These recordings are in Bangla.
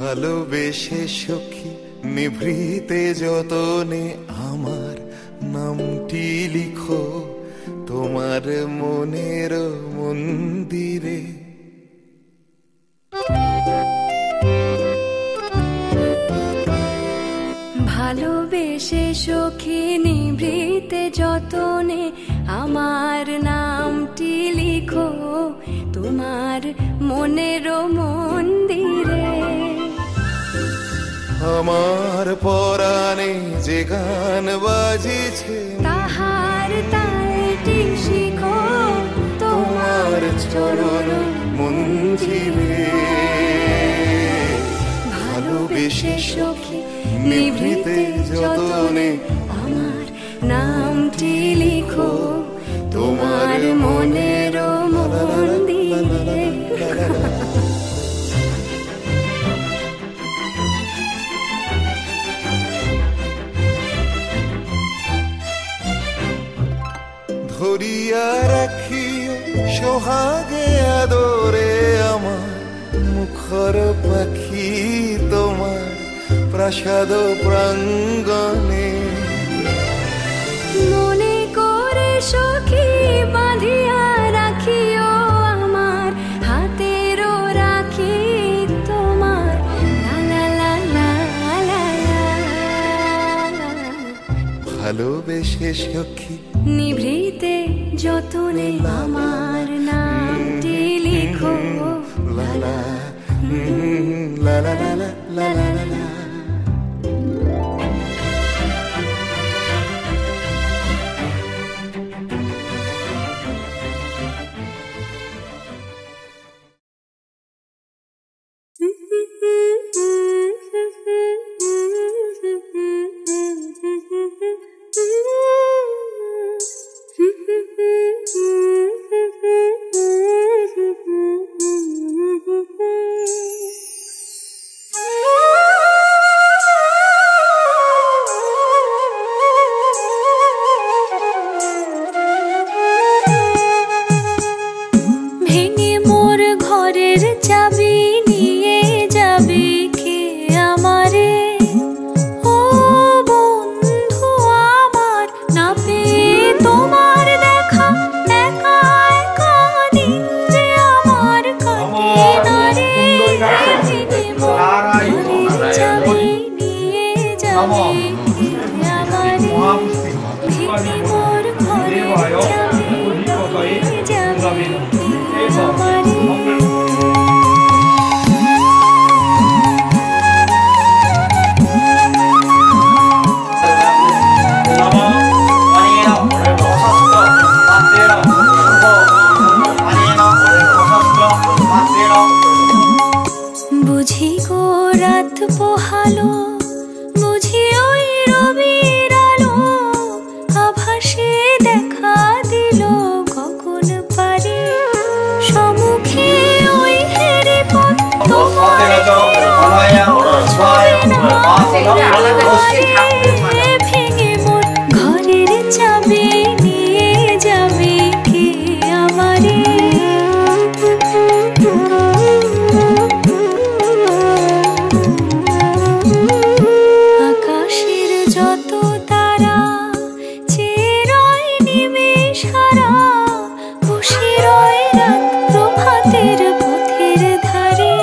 ভালোবেসে সখী নিভৃতে যতনে আমার নামটি লিখো তোমার মনের মন্দিরে। ভালোবেসে সখী নিভৃতে যতনে আমার নামটি লিখো তোমার মনের মন্দিরে। আমার পরাণে যে গান বাজিছে তাহার তালটি শিখো তোমার চরণ মঞ্জিরে। ভালোবেসে সখী নিভৃতে যতনে আমার নামটি লিখো তোমার মনের মন্দিরে। ধরিয়া রাখিও সোহাগে আদরে আমার মুখর পাখি তোমার প্রাসাদ প্রাঙ্গণে। মনে করে সখী বাঁধিয়া রাখিও আমার হাতের রাখি তোমার লা লা লা লা লা। ভালোবেসে সখী নিভৃতে যতনে আমার নামটি লিখো লা লা লা লা লা লা লা লা লা। বুঝি গো রাত পোহালো, বুঝি ওই রবির আলো, আভাসে দেখা দিল গগন পারে, সম্মুখে ওই হেরি পথ তোমার ভেঙে মোর ঘরের চাবি নিয়ে যাবে কে আমারে। আকাশের যত তারা চেরয় নিমেষ হারা, বসে রয় রাত প্রভাতের পথের ধারে,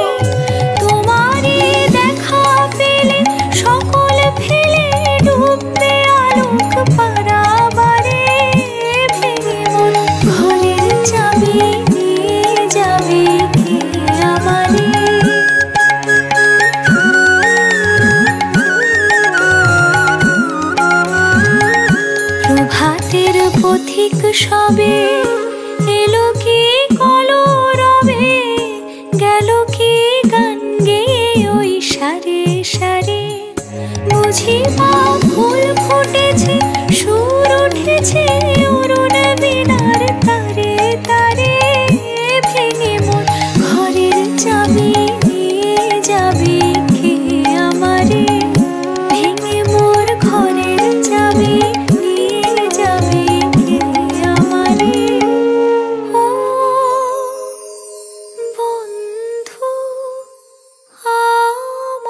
তোমারই দেখা পেলে সকল ফেলে ডুববে আলোক পারাবারে, ভেঙে মোর ঘরের চাবি নিয়ে যাবে কে আমারে। প্রভাতের পথিক সবে এলো কি কলরবে, গেল কি গান গেয়ে ওই সারে সারে, বুঝি মা ফুল ফুটেছে সুর উঠেছে অরুণ বীণার তারে তারে, ভেঙে মোর ঘরের চাবি নিয়ে যাবে কে আমারে, ভেঙে মোর ঘরের চাবি নিয়ে যাবে কে আমারে। ও বন্ধু আমার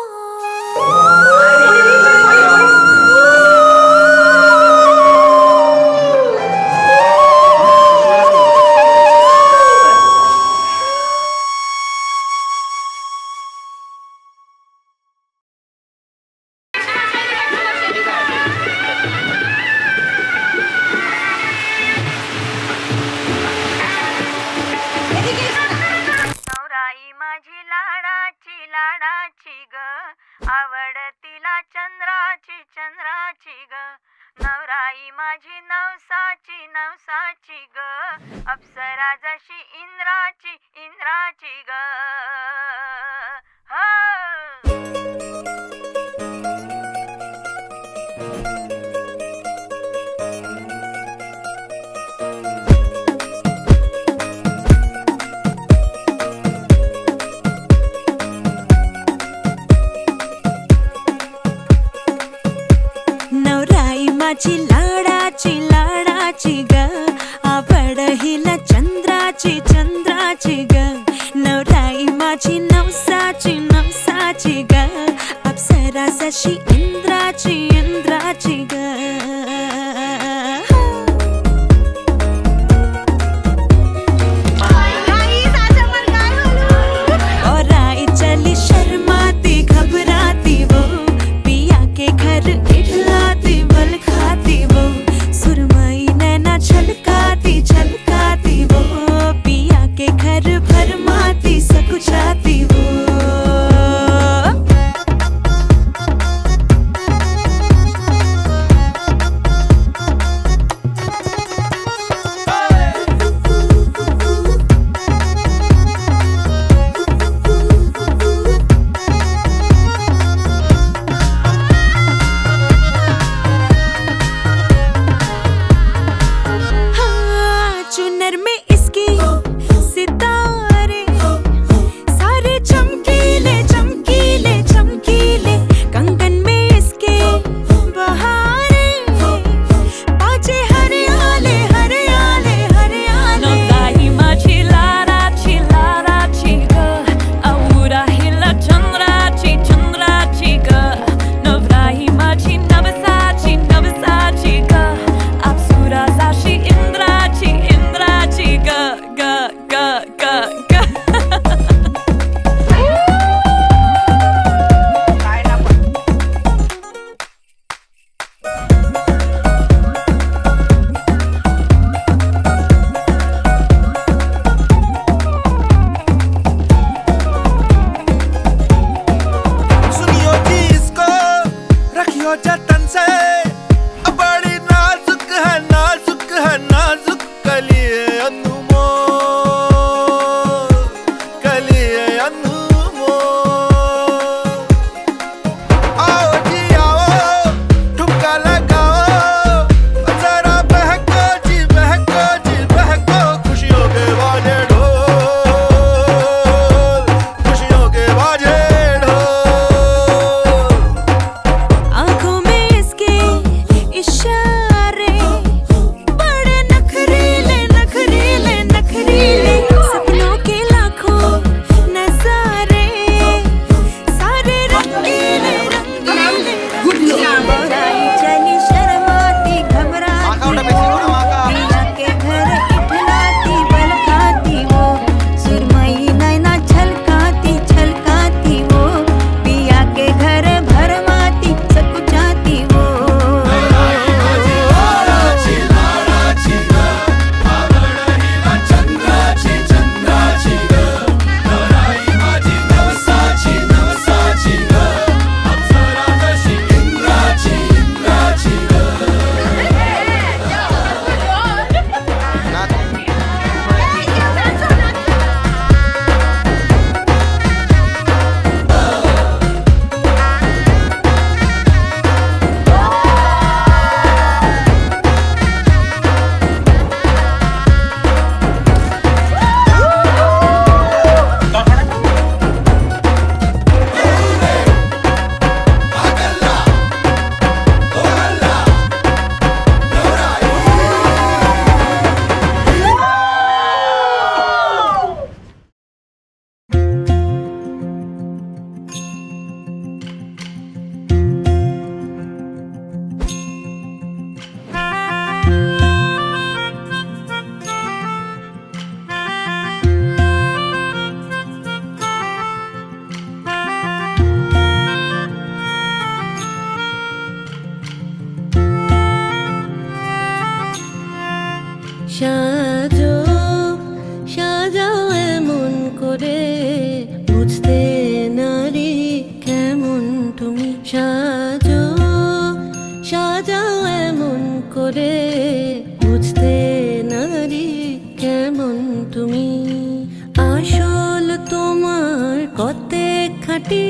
आवडतीला चंद्राची चंद्राची ग नवराई माझी नवसाची नवसाची ग अप्सरा जशी इंद्राची इंद्राची ग नवराई माझी लाडाची लाडाची ग आवड हिला चंद्राची चंद्राची ग नवराई माझी नवसाची नवसाची ग अप्सरा जशी इंद्राची इंद्राची ग মাটি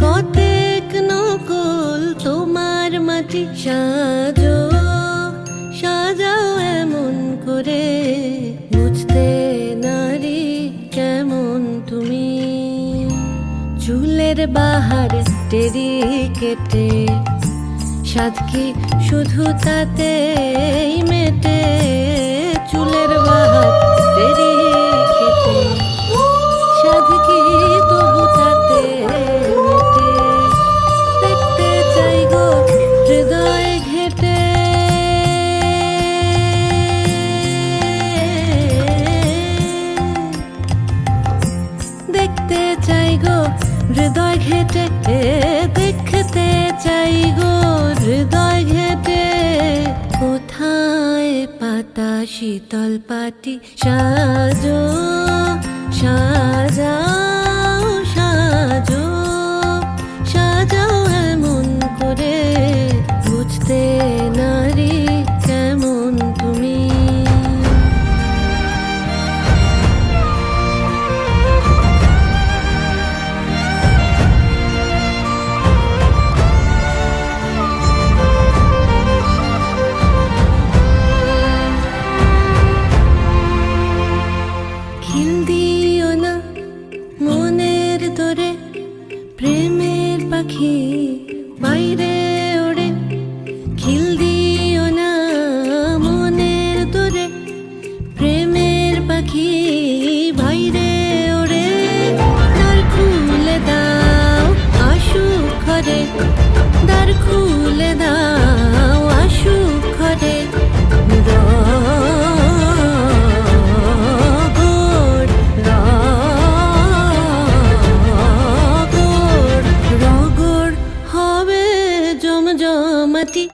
কতেক নকল তোমার মাটি সাজো সাজাও এমন করে বুঝতে নারী কেমন তুমি চুলের বাহার টেরি কেটে সাধ কি শুধু তাতেই মেটে চুলের বাহার টেরি কেটে সাধ কি তবু তাতে মেটে দেখতে চাই গো হৃদয় ঘেটে দেখতে চাই গো হৃদয় ঘেটে দেখতে চাই গো হৃদয় ঘেটে কোথায় পাতা শীতল পাটি সাজো সাজাও সাজো সাজাও এমন করে বুঝতে নারী কেমন তুমি প্রেমের পাখি বাইরে ওড়ে খিল দিও না মনের দূরে প্রেমের পাখি বাইরে ওড়ে দ্বার খুলে দাও আসু ঘরে দ্বার খুলে দাও আসু ঘরে জমজমাটি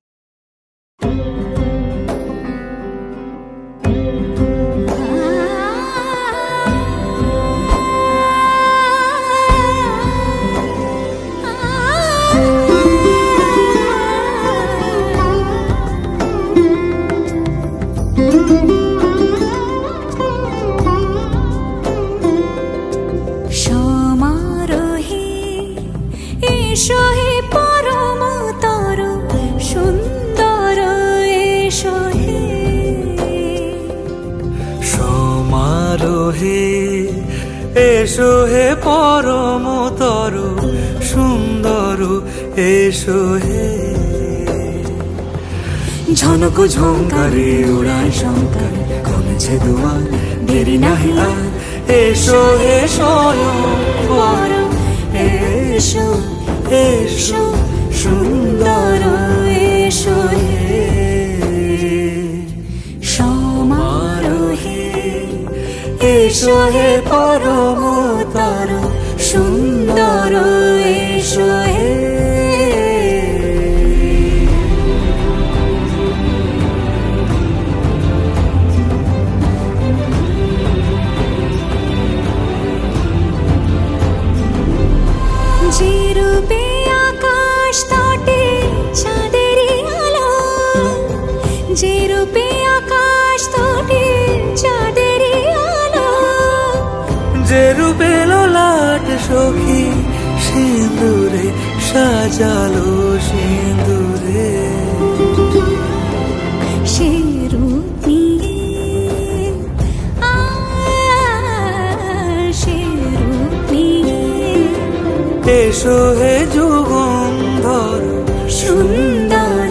সমারোহে এসো হে পরম তর সুন্দর এসো হে সমারোহে এসো হে পরম তর সুন্দর এসো হে ঝনক ঝঙ্কারে উড়ায় শঙ্কর কমেছে দুয়ার দেরি নাহি আর এসো হে স্বয়ং পরম এসো এসো সুন্দর এসো হে সমারোহে এসো হে পরম তর সুন্দর এসো হে যে রূপে আকাশ তটে চাঁদেরই আলো যে রূপে আকাশ তটে চাঁদেরই আলো যে রূপে ললাট সখী সিঁদুরে সাজালো সিঁদুরে সে রূপ নিয়ে সে রূপ নিয়ে এসো হে যুগন্ধর সুন্দর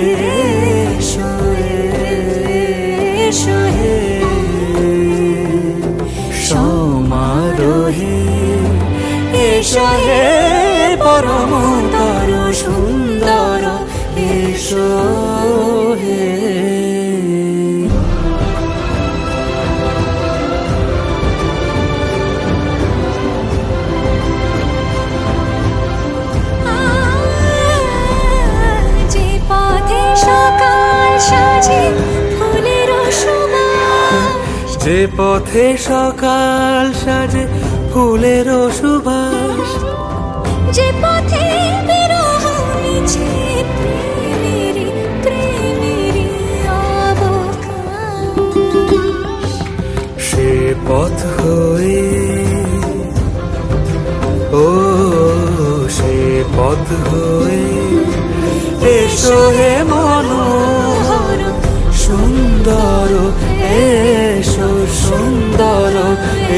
এসো এসো হে সমারোহে এসো হে পরম তর সুন্দর এসো হে যে পথে সকাল সাজে ফুলের সুবাস যে পথে সকাল সাজে ফুলের সুবাস যে পথে বিরহ মিছে প্রেমেরই প্রেমেরই অবকাশ সে পথ হয়ে ও পথ হয়ে এসো হে মনোহর সুন্দর এসো সুন্দর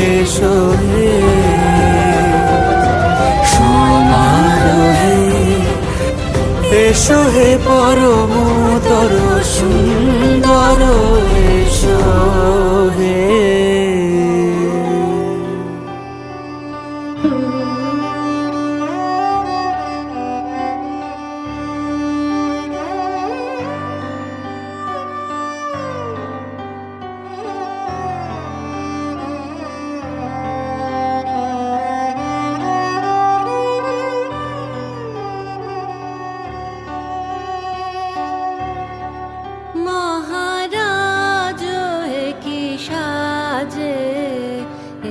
এসো হে সমারোহে এসো হে পরমতর সুন্দর এসো হে মহারাজ কি সাজে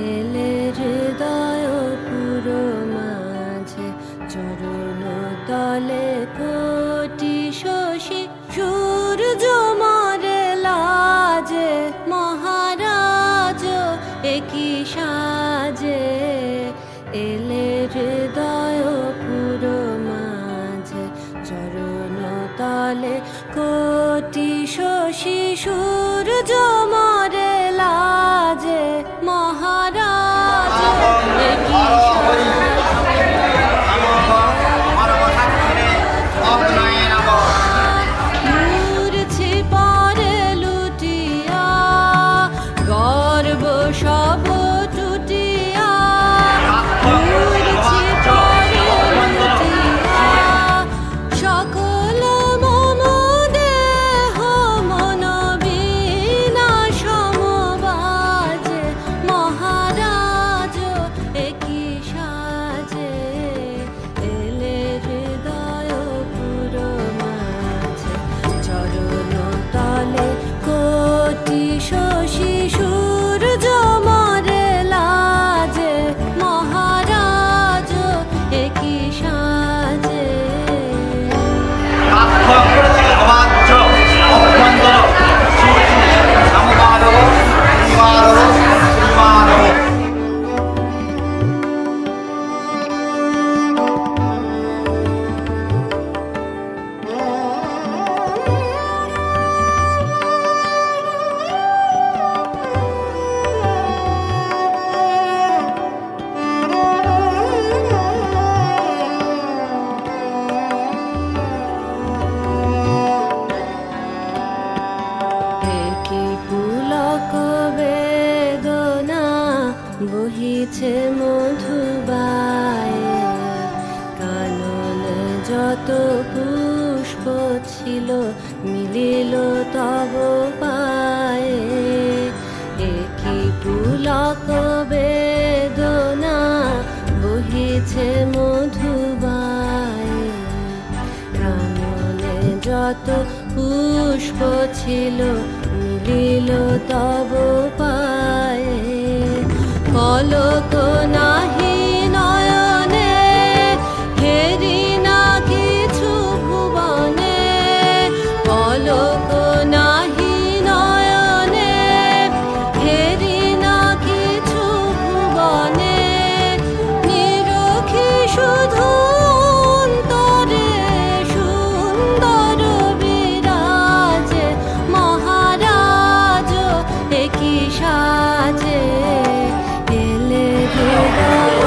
এলে হৃদয় পুরো মাঝে চরণ তলে কোটি শশী সূর্য মরে লাজে মহারাজ কি সাজে এলে হৃদয় পুরো মাঝে চরণ তলে কোটি শশী সূর্য মরে লাজে মহারাজ মূর্ছি পরে লুটিয়া গর্ব সব টুটিয়া মূর্ছি পরে লুটিয়া সকল মম দেহ মন বিনা সমবাজে মহারাজ একই সাজে এলে হৃদয় পুরো মাঝে চরণ তলে কোটি শশী সূর্য মরে লাজে মহারাজ একই সাজে অবাধ্য অভ্যন্তর সমমানব শ্রীমানব শ্রীমানব কি পুলক বেদনা বহিছে মধুবায়ে কাননে যত পুষ্প ছিল মিলিল তব পায়ে কি পুলক বেদনা বহিছে মধুবায়ে কাননে যত পুষ্প ছিল মিলিল তব পায়ে কলক নাহি নয়নে হেরি না কিছু ভুবনে কলক নাহি নয়নে হেরি না কিছু ভুবনে নিরখি শুধু অন্তরে সুন্দর বিরাজে মহারাজ একই সাজে এলে হৃদয়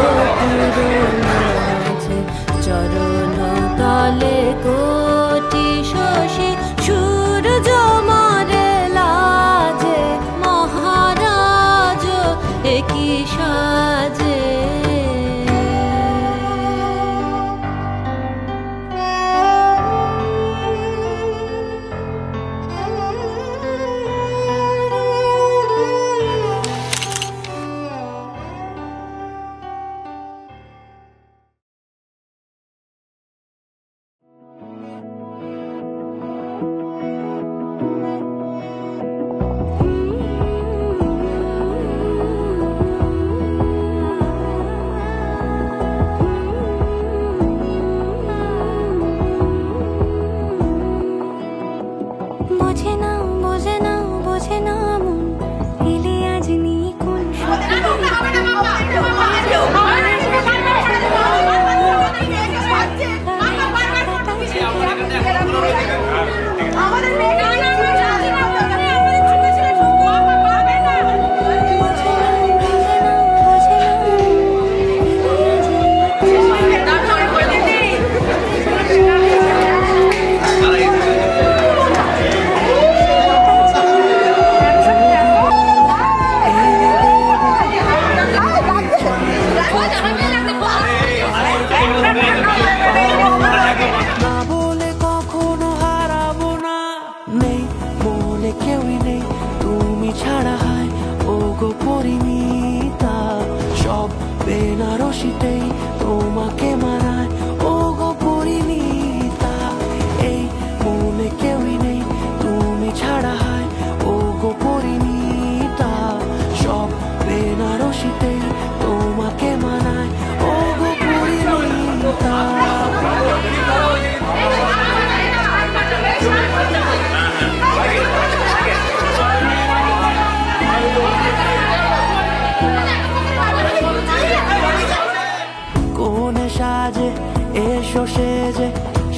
এসো সেজে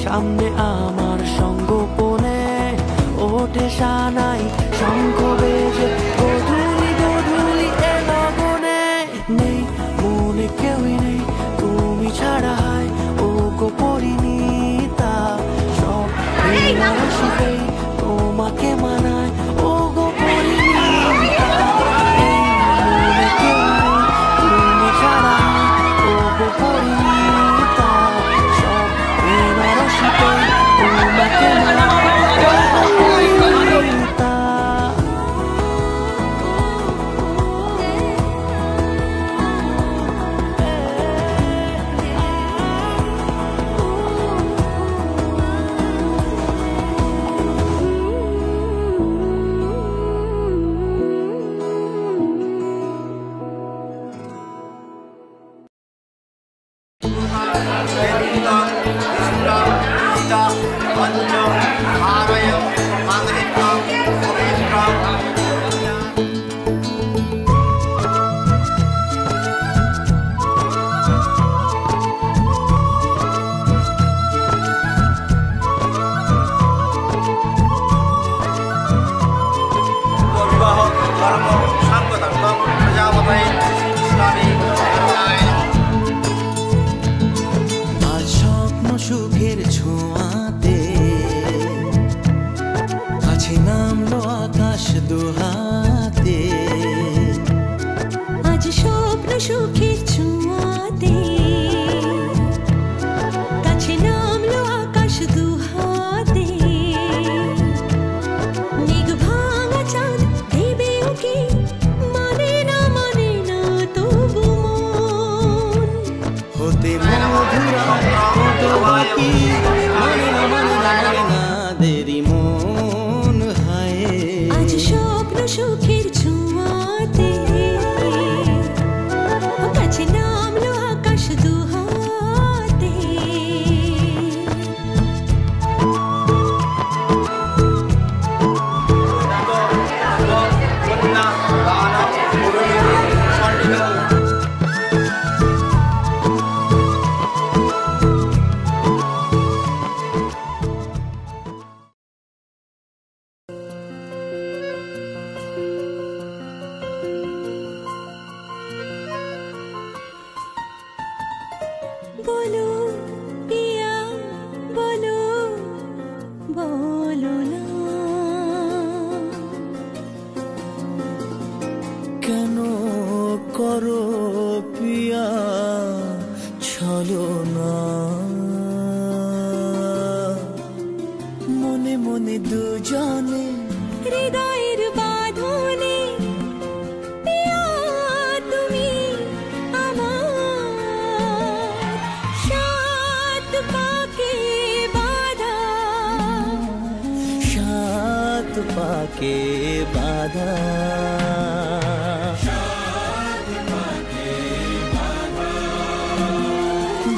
সামনে আমার সঙ্গোপনে, ওঠে সানাই শঙ্খ বেজে গধূলি গধূলি এলো মনে। নেই মনে কেউই নেই তুমি ছাড়া, হয় ও গো পরিণীতা, সব রাশিতেই তোমাকে মানায় ও গো পরিণীতা। এই মনে কেউ নেই তুমি ছাড়া, ও গো পরিণীতা, সব রাশিতেই তোমাকে মানায় ও গো পরিণীতা। সুখের ছোঁয়াতে কাছে নামলো আকাশ দুহাতে, আজ স্বপ্ন সুখের ছোঁয়াতে কাছে নামলো আকাশ দুহাতে। মেঘ ভাঙা চাঁদ দেবে ওকে, মানে না তবু মন হতে মধুরা হতো বাকি, মানে না দেরি মন হায়। আজ স্বপ্ন সুখের ছোঁয়াতে কাছে নামলো আকাশ দুহাতে। বলো পিয়া বলো, বলো না কেন করো পিয়া ছলনা, মনে মনে দুজনে হৃদয়ের বাঁধনে পিয়া তুমি আমার, সাত পাকে বাঁধা, সাত পাকে বাঁধা।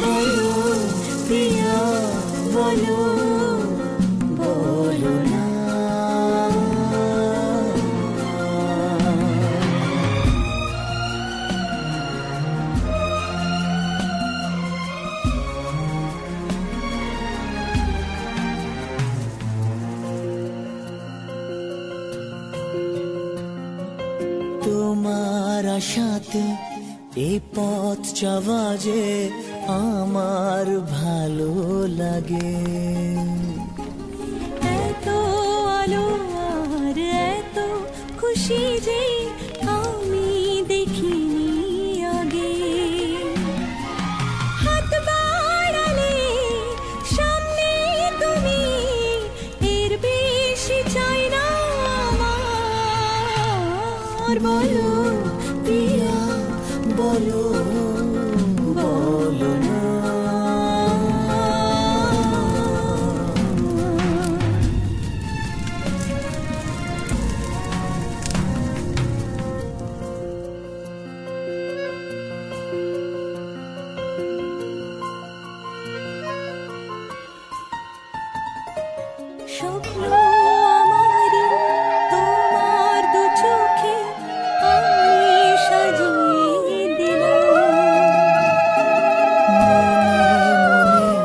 বলো পিয়া বলো, বলো না তোমার আশাতে এই পথ যাওয়া যে আমার ভালো লাগে। এত আলো আর এত খুশি যে আমি দেখিনি আগে। হাত বাড়ালে সামনে তুমি, এর বেশি চাই না আমার। বলো পিয়া বলো, বলো না স্বপ্ন আমারই তোমার দু চোখে আমি সাজিয়ে দিলাম। মনে মনে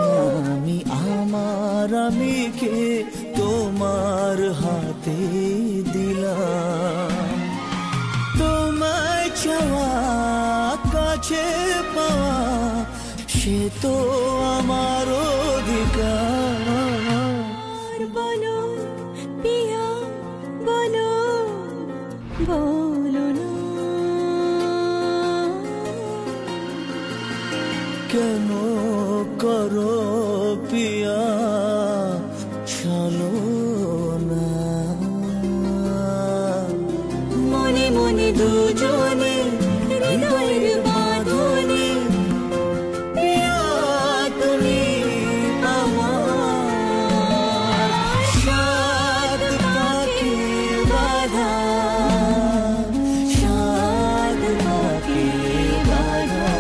पिया चलो ना মনে মনে দুজনে হৃদয়ের বাঁধনে पिया তুমি আমার সাত পাখি বাঁধা সাত পাখি বাঁধা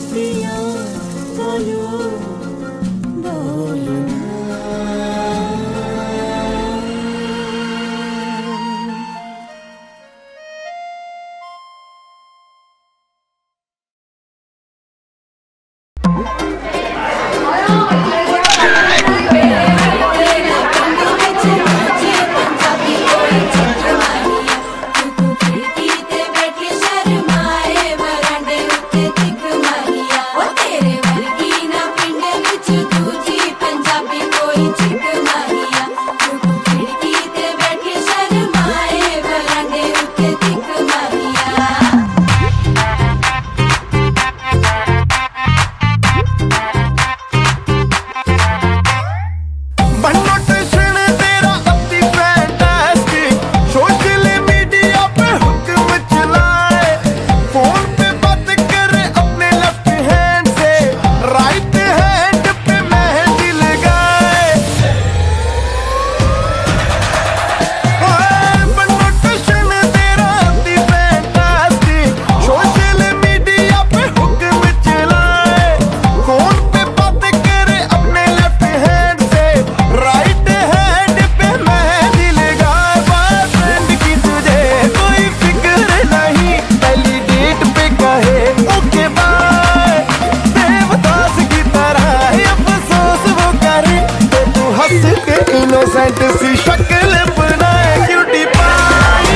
প্রিয়া বলো বলো इनोसेंट सी शक्ल बनाए क्यूटी पाई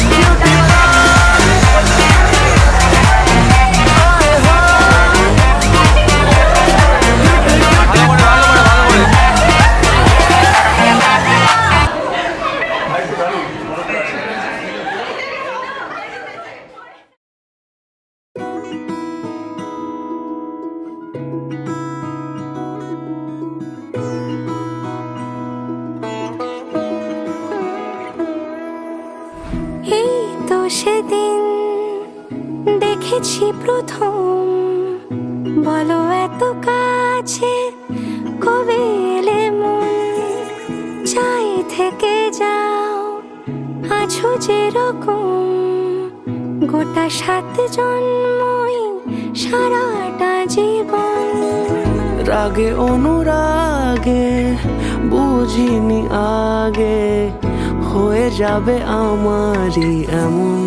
क्यूटी সেদিন দেখেছি প্রথম বলো এত কাছে কবে এলে মন চাই থেকে যাও আছো যেরকম গোটা 7 জন্মই সারাটা জীবন রাগে অনুরাগে বুঝিনি আগে হয়ে যাবে আমারই এমন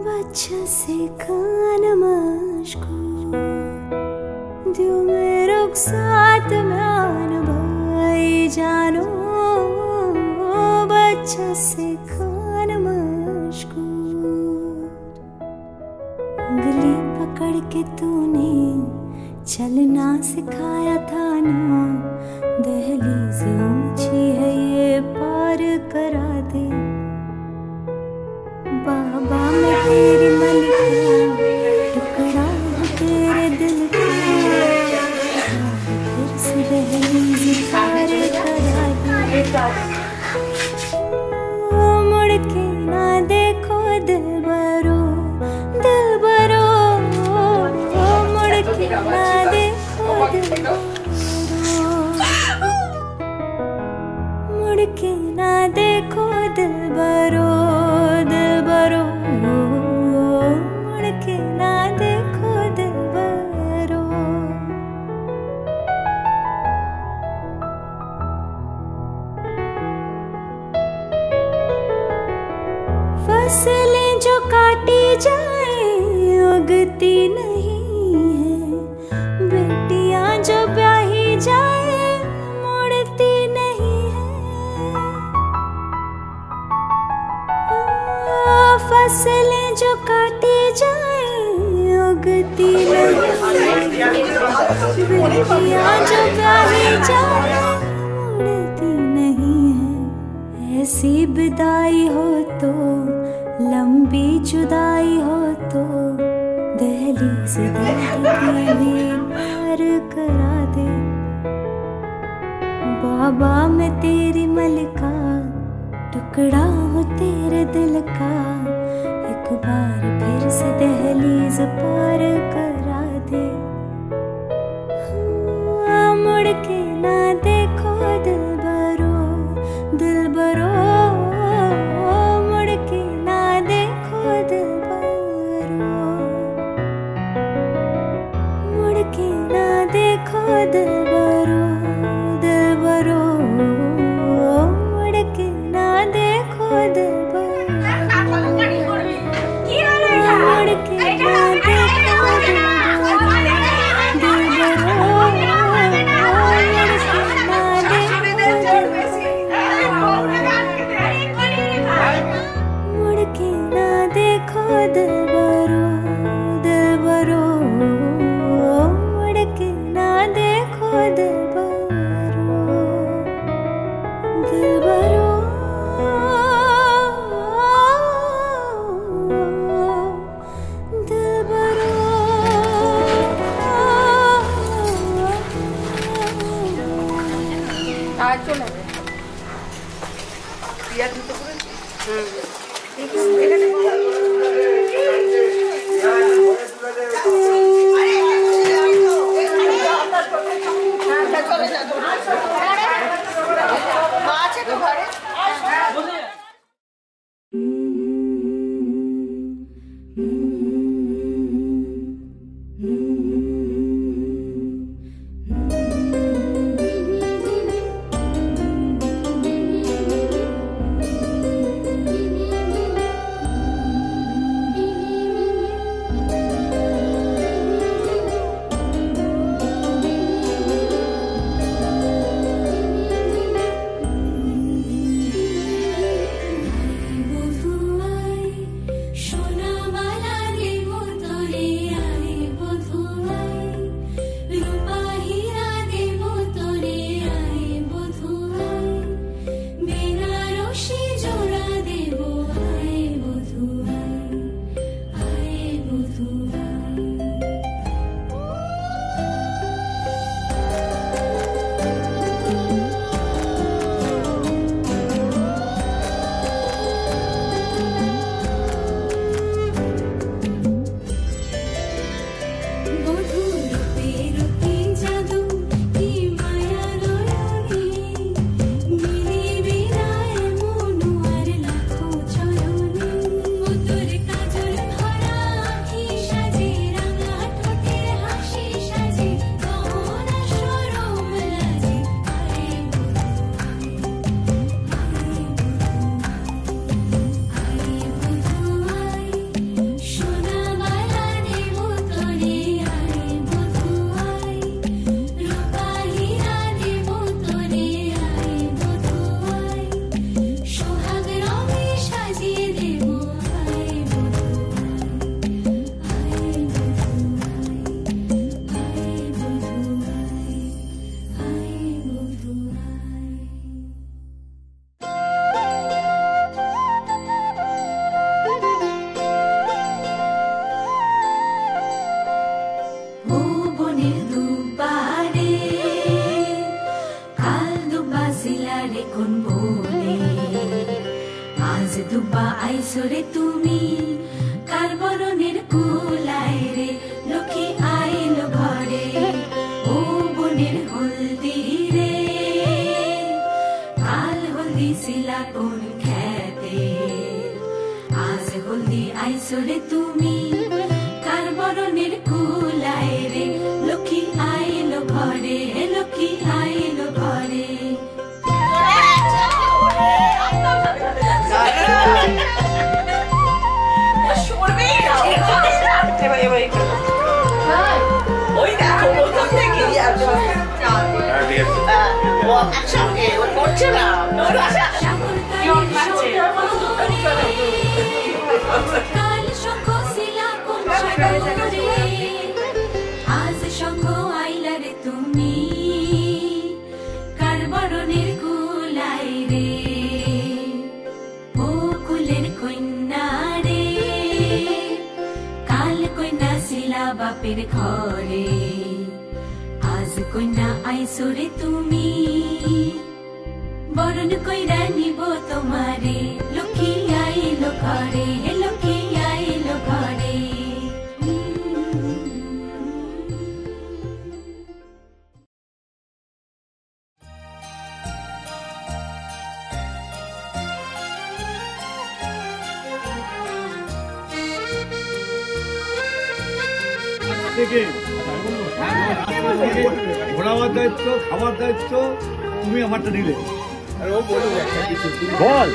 बच्चा से कान मुझको दिल में रुखसात मान भाई जानो बच्चा से कान मुझको उंगली पकड़ के तूने चलना सिखाया था ना दहलीज ऊंची है ये पार करा दे बाबा मैं तेरी मलिका टुकड़ा हूँ तेरे दिल का फिर से दहलीज पार करा दे मुड़ के ना देखो दिल बरो मुड़ के ना देखो दिल मुड़ के ना देखो दिल बरो मुड़ के ना देखो दिल बरो फसलें जो काटी जाए उगती नहीं है बेटियां जो ब्याही जा बिल्लियाँ जो गाली जाए उड़ती नहीं है। ऐसी विदाई हो तो लंबी जुदाई हो तो दहलीज दिल पार करा दे। बाबा मैं तेरी मलिका टुकड़ा हूँ तेरे दिल का, एक बार फिर से दहलीज पार करा दे। मुड़ के ना देखो दिलबरो दिलबरो, मुड़ के ना देखो दिलबरो, मुड़ के ना देखो दिलबरो दिलबरो, मुड़ के ना देखो दिलबरो, मुड़ के ना देखो दिलबरो दिलबरो, मुड़ के ना देखो दिलबरो दिलबरो दिलबरो। দুবা আইসরে তুমি কারবরণের কুলায় রে লক্ষ্মী আইল ঘরে ও বনের হলদি রে কাল হলদি শিলা কোন খেতে আজ হলদি আইসরে তুমি কারবরণের কুলায় রে লক্ষ্মী আইল ঘরে লক্ষ্মী আইল ঘরে আজ শঙ্খ আইলা মায়ের ঘরে আজ কন্যা আইসরে তুমি বরণ কইরা নিব তোমারে লক্ষ্মী আইলো ঘরে লক্ষ্মী আইলো ঘরে ঘোরাবার দায়িত্ব খাবার দায়িত্ব তুমি আমারটা নিলে বল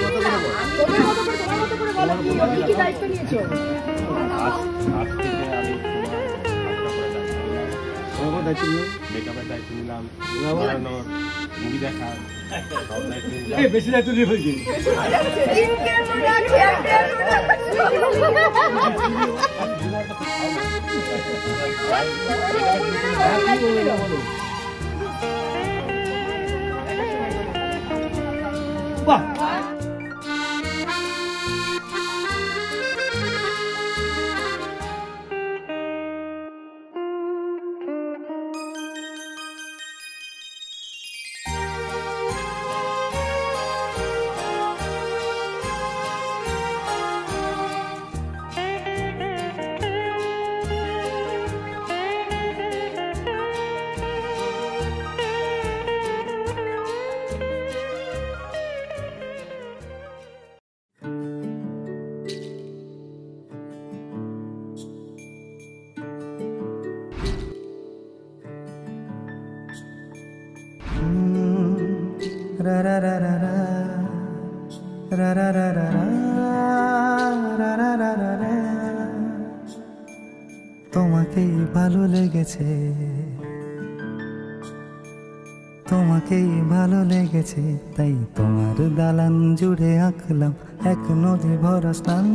মেকআপের দায়িত্ব নিলাম মুভি দেখা বেশি দায়িত্ব নিয়ে ফেলছি বাহ তোমাকেই ভালো লেগেছে তোমাকেই ভালো লেগেছে তাই তোমার দালান জুড়ে আঁকলাম এক নদী ভরা স্থান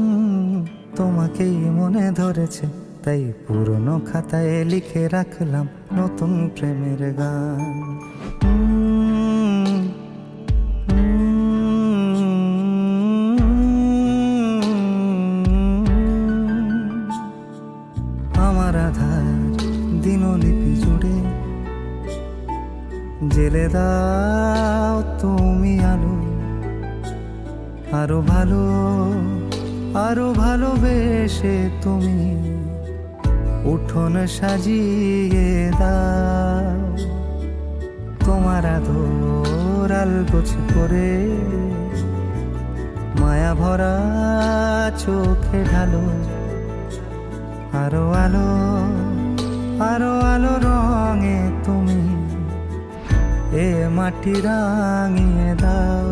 তোমাকেই মনে ধরেছে তাই পুরনো খাতায় লিখে রাখলাম নতুন প্রেমের গান আমার আধার দিনলিপি জুড়ে জেলে দাও তুমি আলো আরো ভালোবেসে তুমি উঠোন সাজিয়ে দাও তোমার আদর আলগোছ করে মায়া ভরা চোখে ঢালো আরো আলো রঙে তুমি এ মাটি রাঙিয়ে দাও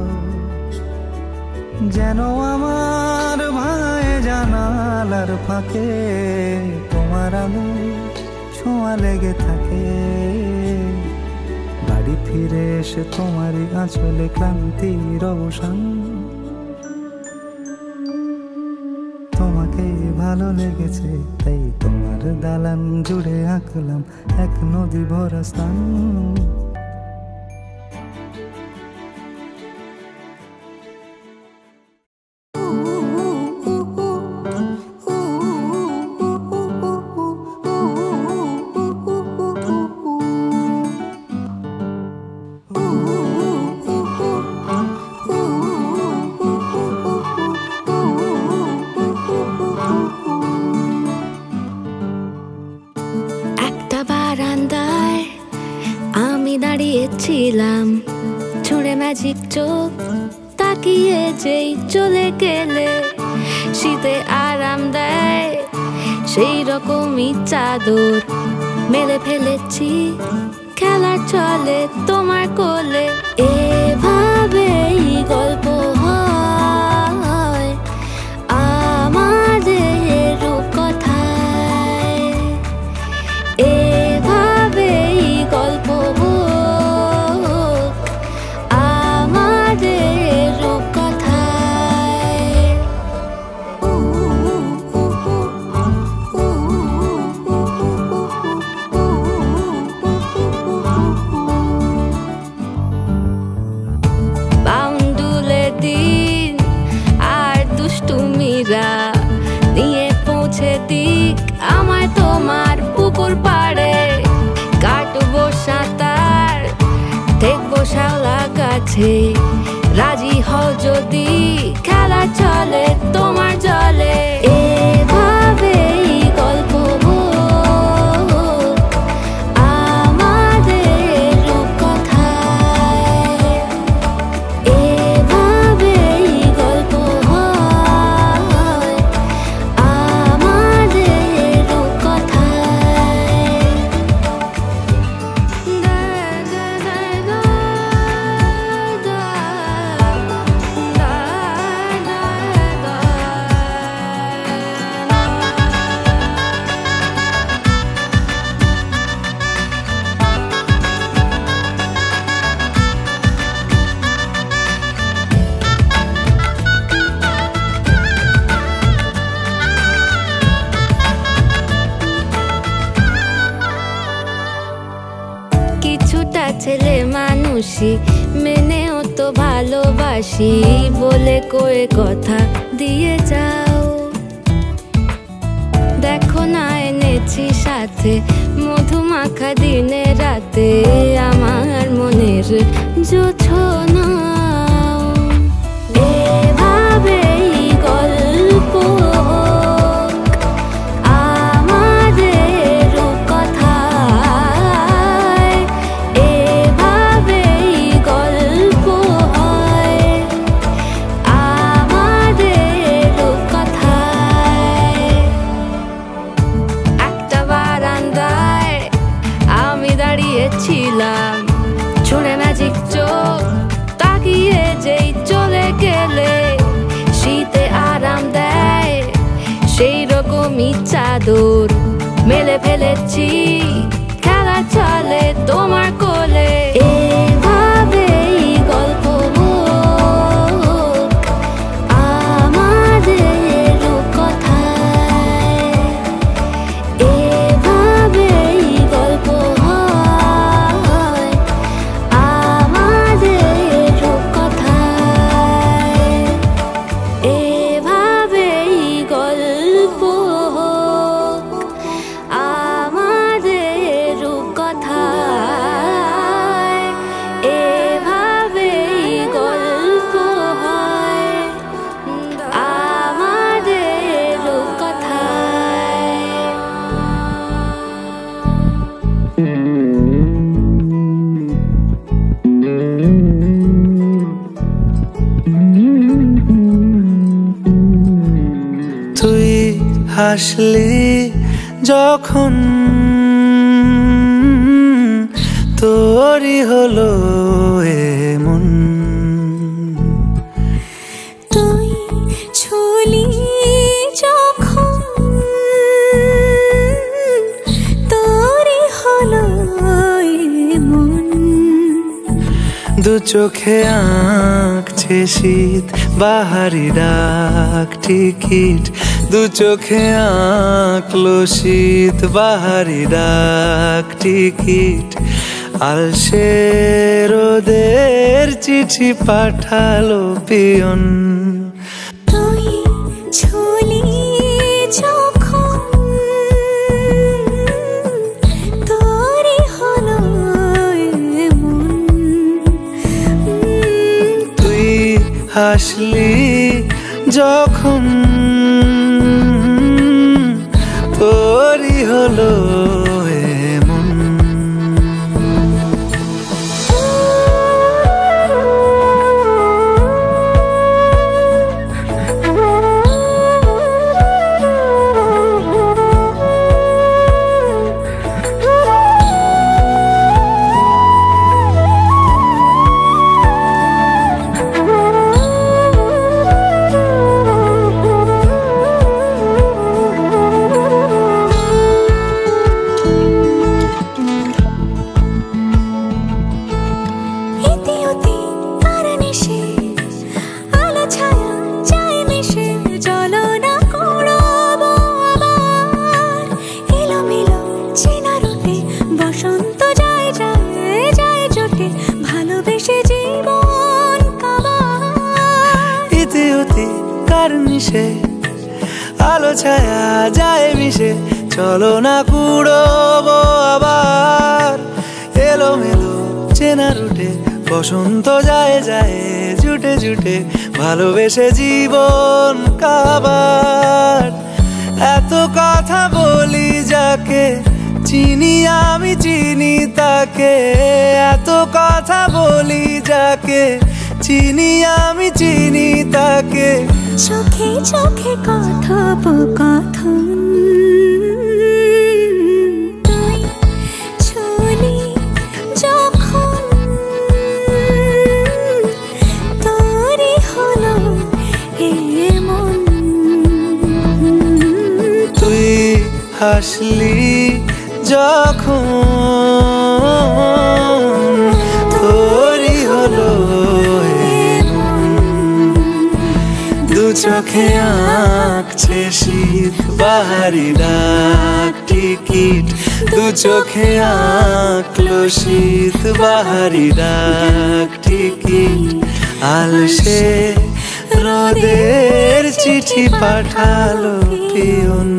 যেন আমার ভাই জানালার ফাঁকে তোমার আলো ছোঁয়া লেগে থাকে বাড়ি ফিরে এসে তোমারই আঁচলে ক্লান্তির অবসান তোমাকে ভালো লেগেছে তাই তোমার দালান জুড়ে আঁকলাম এক নদী ভরা স্থান ছিলাম ছুঁড়ে ম্যাজিক চোখ তাকিয়ে যেই চলে গেলে শীতে আরাম দেয় সেই রকমই চাদর মেলে ফেলেছি খেলার চলে তোমার কোলে এভাবেই গল্প হয় আমাদের রূপকথায় এভাবেই গল্প শ্যাওলা গাছে রাজি হও যদি খেলা চলে তোমার জলে এভাবেই গল্প আমাদের রূপকথায় এভাবেই গল্প হয় আমাদের রূপকথায় কিছুটা ছেলে মানুষই মেনেও তো ভালোবাসি বলে কয়ে কথা দিয়ে যাও দেখো না এনেছি সাথে মধুমাখা দিনে রাতে আমার মনের জোছনা এভাবেই গল্প আমাদের রূপকথায় এভাবেই গল্প হয় আমাদের রূপকথায় একটা বারান্দায় আমি দাঁড়িয়েছিলাম ছুঁড়ে ম্যাজিক চোখ তাকিয়ে যেই চলে গেলে শীতে আরাম দেয় সেই রকমই চাদর মেলে ফেলেছি খেলা চলে তোমার কোলে এভাবেই গল্প হোক আমাদের রূপকথায় এভাবেই গল্প হয় আমাদের রূপকথায় এভাবেই গল্প হোক আমাদের রূপকথায় এভাবেই গল্প হয় আমাদের রূপকথায় তুই হাসলি যখন তোরই হলো এমন তুই ছুলি যখন তোরই হলো এমন দু চোখে আঁকছে শীত বাহারি ডাক টিকিট দু চোখে আঁকলো শীত বাহারি ডাক টিকিট আলসে রোদের চিঠি পাঠালো পিয়ন তুই ছুলি যখন তোরই হলো এমন তুই হাসলি যখন তোরই হলো এমন আলো ছায়া যায় মিশে চলো না কুড়োবো আবার এলো মেলো চেনা রুটে বসন্ত যায় যায় জুটে জুটে ভালোবেসে জীবন কাবার। এত কথা বলি যাকে চিনি আমি চিনি তাকে, এত কথা বলি যাকে চিনি আমি চিনি তাকে। চোখে চোখে কথোপকথন, তুই ছুলি যখন তোরই হলো এমন। তুই হাসলি যখন তোরই হলো দু চোখে আঁকছে শীত বাহারি ডাক টিকিট, দু চোখে আঁকলো শীত বাহারি ডাক টিকিট। আলসে রোদের চিঠি পাঠালো পিয়ন।